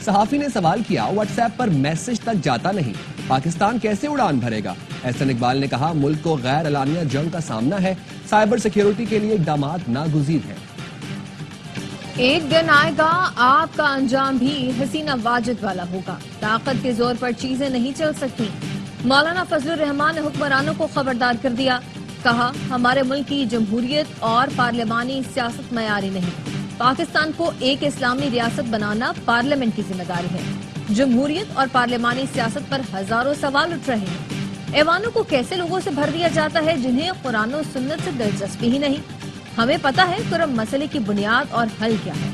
صحافی نے سوال کیا واٹس ایپ پر میسج تک جاتا نہیں، پاکستان کیسے اڑان بھرے گا؟ احسن اقبال نے کہا ملک کو غیر اعلانیہ جنگ کا سامنا ہے، سائبر سیکیورٹی کے لیے اقدامات ناگزیر ہیں۔ ایک دن آئے گا آپ کا انجام بھی حسینہ واجد والا ہوگا، طاقت کے زور پر چیزیں نہیں چل سکتی۔ مولانا فضل الرحمان نے حکمرانوں کو خبردار کر دیا، کہا ہمارے ملک کی جمہوریت اور پارلیمانی سیاست معیاری نہیں، پاکستان کو ایک اسلامی ریاست بنانا پارلیمنٹ کی ذمہ داری ہے۔ جمہوریت اور پارلیمانی سیاست پر ہزاروں سوال اٹھ رہے ہیں۔ ایوانوں کو کیسے لوگوں سے بھر دیا جاتا ہے جنہیں قرآن و سنت سے دلچسپی ہی نہیں؟ ہمیں پتہ ہے کرم مسئلے کی بنیاد اور حل کیا ہے۔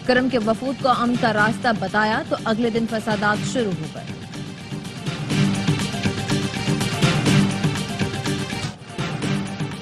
کرم کے وفود کو امن کا راستہ بتایا تو اگلے دن فسادات شروع ہو گئے۔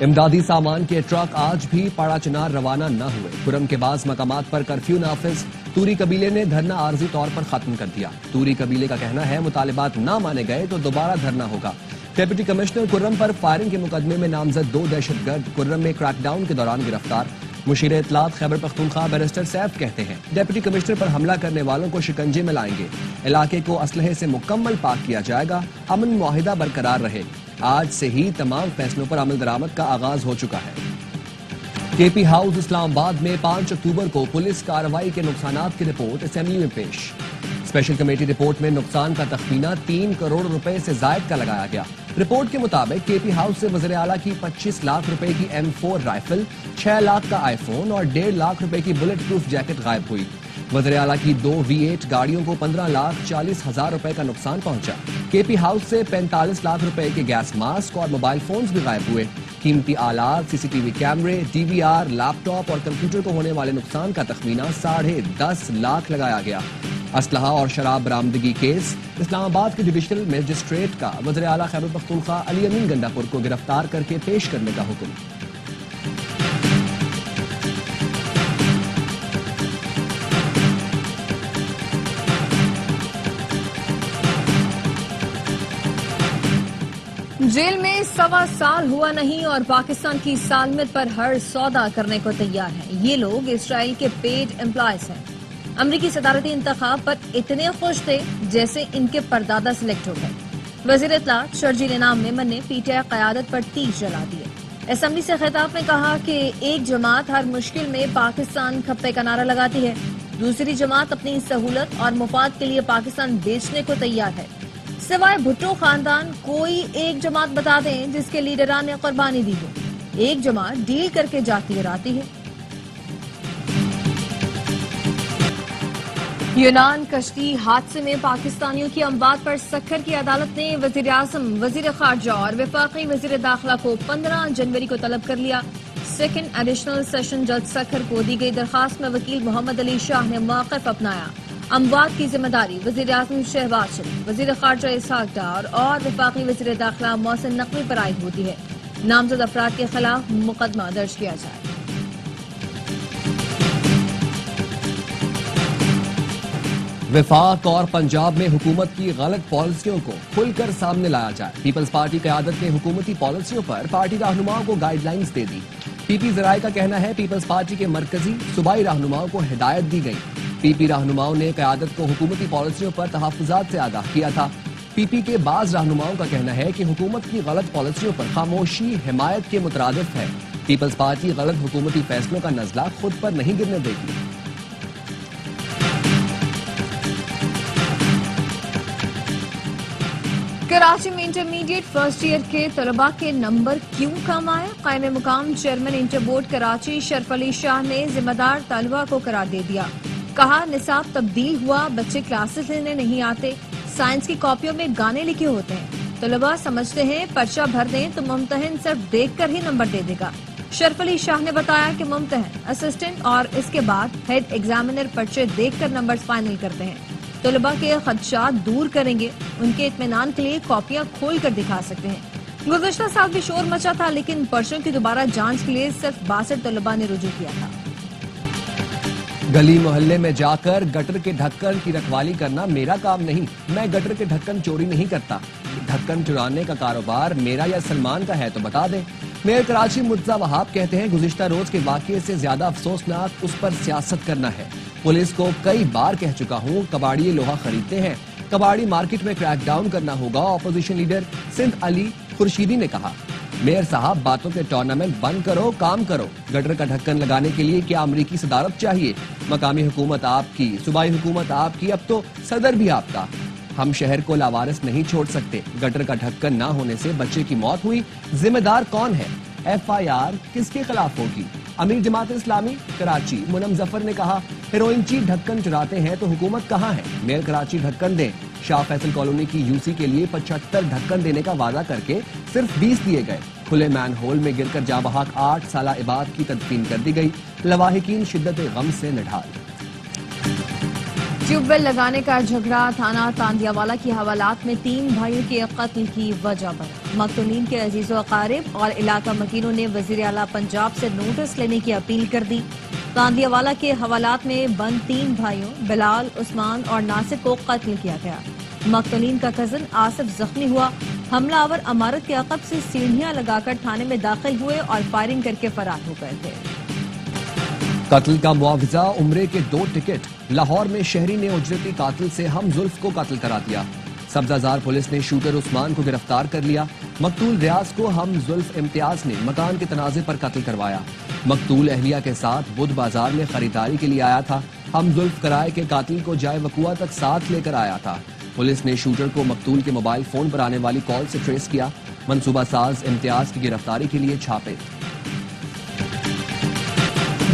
امدادی سامان کے ٹرک آج بھی پاڑا چنار روانہ نہ ہوئے۔ کرم کے بعض مقامات پر کرفیو نافذ، توری قبیلے نے دھرنا عارضی طور پر ختم کر دیا۔ توری قبیلے کا کہنا ہے مطالبات نہ مانے گئے تو دوبارہ دھرنا ہوگا۔ ڈپٹی کمشنر کرم پر فائرنگ کے مقدمے میں نامزد 2 دہشت گرد کرم میں کریک ڈاؤن کے دوران گرفتار۔ مشیر اطلاعات خیبر پختونخوا بیرسٹر سیف کہتے ہیں ڈپٹی کمشنر پر حملہ کرنے والوں کو شکنجے میں لائیں گے، علاقے کو اسلحے سے مکمل پاک کیا جائے گا، امن معاہدہ برقرار رہے۔ آج سے ہی تمام فیصلوں پر عمل درآمد کا آغاز ہو چکا ہے۔ کے پی ہاؤس اسلام آباد میں 5 اکتوبر کو پولیس کارروائی کے نقصانات کی رپورٹ اسمبلی میں پیش۔ اسپیشل کمیٹی رپورٹ میں نقصان کا تخمینہ 3 کروڑ روپے سے زائد کا لگایا گیا۔ رپورٹ کے مطابق کے پی ہاؤس سے وزیر اعلیٰ کی 25 لاکھ روپے کی M4 رائفل، 6 لاکھ کا آئی فون اور 1.5 لاکھ روپے کی بلٹ پروف جیکٹ غائب ہوئی۔ وزیر اعلیٰ کی 2 V8 گاڑیوں کو 15,40,000 روپے کا نقصان پہنچا۔ کے پی ہاؤس سے 45 لاکھ روپے کے گیس ماسک اور موبائل فونز بھی غائب ہوئے۔ قیمتی آلات، CCTV کیمرے، DVR، لیپ ٹاپ اور کمپیوٹر کو ہونے والے نقصان کا تخمینہ 10.5 لاکھ لگایا گیا۔ اسلحہ اور شراب برآمدگی کیس، اسلام آباد کے جوڈیشل مجسٹریٹ کا وزیر اعلیٰ خیبر پختونخوا علی امین گنڈاپور کو گرفتار کر کے پیش کرنے کا حکم۔ جیل میں 1.25 سال ہوا نہیں اور پاکستان کی سالمیت پر ہر سودا کرنے کو تیار ہیں۔ یہ لوگ اسرائیل کے پیڈ امپلائیز ہیں۔ امریکی صدارتی انتخاب پر اتنے خوش تھے جیسے ان کے پردادا سلیکٹ ہو گئے۔ وزیر اطلاعات شرجیل انعام میمن نے PTI قیادت پر تیر چلا دیے۔ اسمبلی سے خطاب میں کہا کہ ایک جماعت ہر مشکل میں پاکستان کھپے کا نعرہ لگاتی ہے، دوسری جماعت اپنی سہولت اور مفاد کے لیے پاکستان بیچنے کو تیار ہے۔ سوائے بھٹو خاندان کوئی ایک جماعت بتا دیں جس کے لیڈران نے قربانی دی ہو۔ ایک جماعت ڈیل کر کے جاتی اور آتی ہے۔ یونان کشتی حادثے میں پاکستانیوں کی اموات پر سکھر کی عدالت نے وزیر اعظم، وزیر خارجہ اور وفاقی وزیر داخلہ کو 15 جنوری کو طلب کر لیا۔ سیکنڈ ایڈیشنل سیشن جج سکھر کو دی گئی درخواست میں وکیل محمد علی شاہ نے موقف اپنایا۔ اموات کی ذمہ داری وزیر اعظم شہباز شریف، وزیر خارجہ اسحاق ڈار اور وفاقی وزیر داخلہ محسن نقوی پر عائد ہوتی ہے۔ نامزد افراد کے خلاف مقدمہ درج کیا جائے۔ وفاق اور پنجاب میں حکومت کی غلط پالیسیوں کو کھل کر سامنے لایا جائے۔ پیپلز پارٹی قیادت نے حکومتی پالیسیوں پر پارٹی رہنماؤں کو گائیڈ لائنز دے دی۔ پی ذرائع کا کہنا ہے پیپلز پارٹی کے مرکزی صوبائی رہنماؤں کو ہدایت دی گئی۔ پی رہنماؤں نے قیادت کو حکومتی پالیسیوں پر تحفظات سے آگاہ کیا تھا۔ پی کے بعض رہنماؤں کا کہنا ہے کہ حکومت کی غلط پالیسیوں پر خاموشی حمایت کے مترادف ہے۔ پیپلز پارٹی غلط حکومتی فیصلوں کا نزلہ خود پر نہیں گرنے دے گی۔ کراچی میں انٹرمیڈیٹ فرسٹ ایئر کے طلباء کے نمبر کیوں کم آئے؟ قائم مقام چیئرمین انٹر بورڈ کراچی شرف علی شاہ نے ذمہ دار طلباء کو قرار دے دیا۔ کہا نصاب تبدیل ہوا، بچے کلاسز لینے نہیں آتے، سائنس کی کاپیوں میں گانے لکھے ہوتے ہیں۔ طلباء سمجھتے ہیں پرچہ بھر دیں تو ممتحن صرف دیکھ کر ہی نمبر دے دے گا۔ شرف علی شاہ نے بتایا کہ ممتحن، اسسٹنٹ اور اس کے بعد ہیڈ ایگزامینر پرچے دیکھ کر نمبر فائنل کرتے ہیں۔ طلباء کے خدشات دور کریں گے، ان کے اطمینان کے لیے کاپیاں کھول کر دکھا سکتے ہیں۔ گزشتہ سال بھی شور مچا تھا لیکن پرچوں کی دوبارہ جانچ کے لیے صرف 62 طلباء نے رجوع کیا تھا۔ گلی محلے میں جا کر گٹر کے ڈھکن کی رکھوالی کرنا میرا کام نہیں، میں گٹر کے ڈھکن چوری نہیں کرتا۔ ڈھکن چرانے کا کاروبار میرا یا سلمان کا ہے تو بتا دیں۔ میئر کراچی مرتضی وہاب کہتے ہیں گزشتہ روز کے واقعے سے زیادہ افسوسناک اس پر سیاست کرنا ہے. پولیس کو کئی بار کہہ چکا ہوں کباڑی لوہا خریدتے ہیں, کباڑی مارکیٹ میں کریک ڈاؤن کرنا ہوگا. اپوزیشن لیڈر سندھ علی خورشیدی نے کہا میئر صاحب باتوں کے ٹورنامنٹ بند کرو, کام کرو. گٹر کا ڈھکن لگانے کے لیے کیا امریکی صدارت چاہیے؟ مقامی حکومت آپ کی, صوبائی حکومت آپ کی, اب تو صدر بھی آپ کا. ہم شہر کو لاوارث نہیں چھوڑ سکتے. گٹر کا ڈھکن نہ ہونے سے بچے کی موت ہوئی, ذمہ دار کون ہے؟ ایف آئی آر کس کے خلاف ہوگی؟ امیر جماعت اسلامی کراچی منم ظفر نے کہا ہیروئن چی ڈھکن چراتے ہیں تو حکومت کہاں ہے؟ میئر کراچی ڈھکن دیں. شاہ فیصل کالونی کی یو سی کے لیے 75 ڈھکن دینے کا وعدہ کر کے صرف 20 دیے گئے. کھلے مین ہول میں گر کر جاں بحق 8 سالہ عباد کی تدفین کر دی گئی. لواحقین شدت غم سے نڈھال. ٹیوب ویل لگانے کا جھگڑا تھانہ تاندیا والا کی حوالات میں 3 بھائیوں کے قتل کی وجہ بنا. مقتولین کے عزیز و اقارب اور علاقہ مکینوں نے وزیر اعلیٰ پنجاب سے نوٹس لینے کی اپیل کر دی. تاندیا والا کے حوالات میں بند 3 بھائیوں بلال, عثمان اور ناصر کو قتل کیا گیا. مقتولین کا کزن آصف زخمی ہوا. حملہ آور عمارت کے عقب سے سیڑھیاں لگا کر تھانے میں داخل ہوئے اور فائرنگ کر کے فرار ہو گئے تھے. قتل کا معاوضہ عمرے کے 2 ٹکٹ. لاہور میں شہری نے اجرتی قاتل سے ہم زلف کو قتل کرا دیا. سبزہ زار پولیس نے شوٹر عثمان کو گرفتار کر لیا. مقتول ریاض کو ہم زلف امتیاز نے مکان کے تنازع پر قتل کروایا. مقتول اہلیہ کے ساتھ بدھ بازار میں خریداری کے لیے آیا تھا. ہم زلف کرائے کے قاتل کو جائے وقوع تک ساتھ لے کر آیا تھا. پولیس نے شوٹر کو مقتول کے موبائل فون پر آنے والی کال سے ٹریس کیا. منصوبہ ساز امتیاز کی گرفتاری کے لیے چھاپے.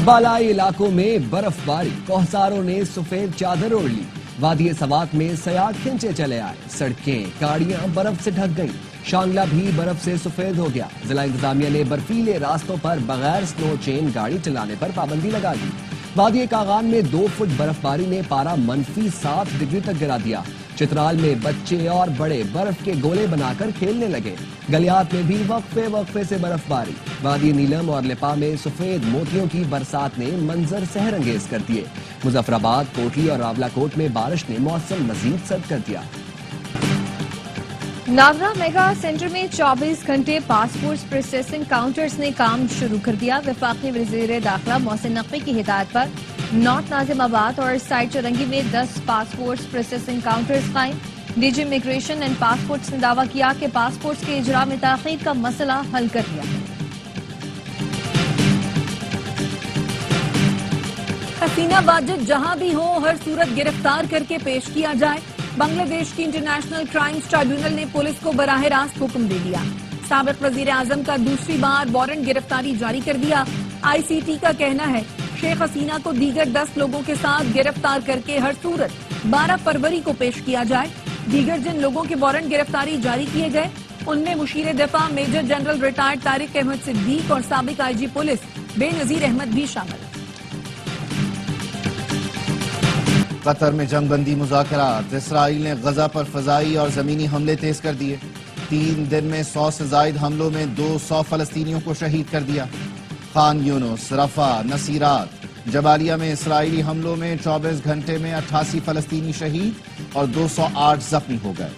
بالائی علاقوں میں برف باری, کوہساروں نے سفید چادر اوڑھ لی. وادی سوات میں سیاح کھنچے چلے آئے. سڑکیں گاڑیاں برف سے ڈھک گئیں. شانگلہ بھی برف سے سفید ہو گیا. ضلع انتظامیہ نے برفیلے راستوں پر بغیر سنو چین گاڑی چلانے پر پابندی لگا دی. وادی کاغان میں 2 فٹ برف باری نے پارا -7 ڈگری تک گرا دیا. چترال میں بچے اور بڑے برف کے گولے بنا کر کھیلنے لگے. گلیات میں بھی وقفے سے برف باری. وادی نیلم اور لپا میں سفید موتیوں کی برسات نے منظر سحر انگیز کر دیے. مظفر آباد, کوٹلی اور راولہ کوٹ میں بارش نے موسم مزید سرد کر دیا. ناگرا میگا سینٹر میں 24 گھنٹے پاسپورٹ پروسیسنگ کاؤنٹرز نے کام شروع کر دیا. وفاقی وزیر داخلہ محسن نقوی کی ہدایت پر نارتھ ناظم آباد اور سائٹ چورنگی میں 10 پاسپورٹ پروسیسنگ کاؤنٹرز قائم. D G immigration and passports نے دعویٰ کیا کہ پاسپورٹس کے اجراء میں تاخیر کا مسئلہ حل کر دیا ہے. حسینہ واجد جہاں بھی ہو ہر صورت گرفتار کر کے پیش کیا جائے. بنگلہ دیش کی انٹرنیشنل کرائمز ٹرائیبیونل نے پولیس کو براہ راست حکم دے دیا. سابق وزیر اعظم کا دوسری بار وارنٹ گرفتاری جاری کر دیا. آئی سی ٹی کا کہنا ہے شیخ حسینہ کو دیگر 10 لوگوں کے ساتھ گرفتار کر کے ہر صورت 12 فروری کو پیش کیا جائے. دیگر جن لوگوں کے وارنٹ گرفتاری جاری کیے گئے ان میں مشیر دفاع major general retired Tariq Ahmed Siddique اور سابق آئی جی پولیس بے نظیر احمد بھی شامل. قطر میں جنگ بندی مذاکرات. اسرائیل نے غزہ پر فضائی اور زمینی حملے تیز کر دیے. 3 دن میں 100 سے زائد حملوں میں 200 فلسطینیوں کو شہید کر دیا. خان یونس, رفح, نصیرات, جبالیہ میں اسرائیلی حملوں میں 24 گھنٹے میں 88 فلسطینی شہید اور 208 زخمی ہو گئے.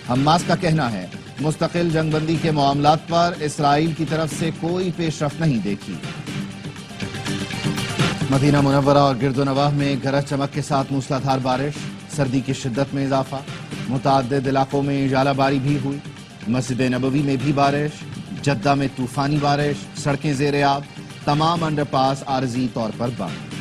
حماس کا کہنا ہے مستقل جنگ بندی کے معاملات پر اسرائیل کی طرف سے کوئی پیش رفت نہیں دیکھی. مدینہ منورہ اور گرد و نواح میں گرج چمک کے ساتھ موسلادھار بارش. سردی کی شدت میں اضافہ. متعدد علاقوں میں ژالہ باری بھی ہوئی. مسجد نبوی میں بھی بارش. جدہ میں طوفانی بارش. سڑکیں زیر آب. تمام انڈر پاس عارضی طور پر بند.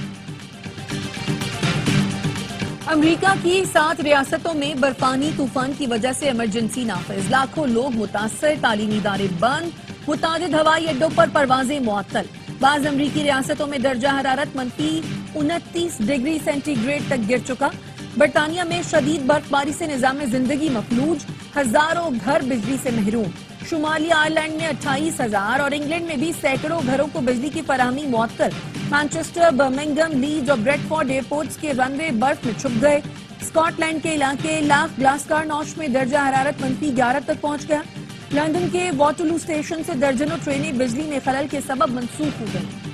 امریکہ کی 7 ریاستوں میں برفانی طوفان کی وجہ سے ایمرجنسی نافذ. لاکھوں لوگ متاثر. تعلیمی ادارے بند. متعدد ہوائی اڈوں پر پروازیں معطل. بعض امریکی ریاستوں میں درجہ حرارت -29 ڈگری سینٹی گریڈ تک گر چکا. برطانیہ میں شدید برف باری سے نظام زندگی مفلوج. ہزاروں گھر بجلی سے محروم. شمالی آئرلینڈ میں 28,000 اور انگلینڈ میں بھی سینکڑوں گھروں کو بجلی کی فراہمی معطل. مانچسٹر, برمنگھم, لیڈز اور بریڈ فورڈ ایئرپورٹس کے رن وے برف میں چھپ گئے. اسکاٹ لینڈ کے علاقے لاکھ گلاسکار نوش میں درجہ حرارت -11 تک پہنچ گیا. لندن کے واٹرلو اسٹیشن سے درجنوں ٹرینیں بجلی میں خلل کے سبب منسوخ ہو گئیں.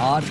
8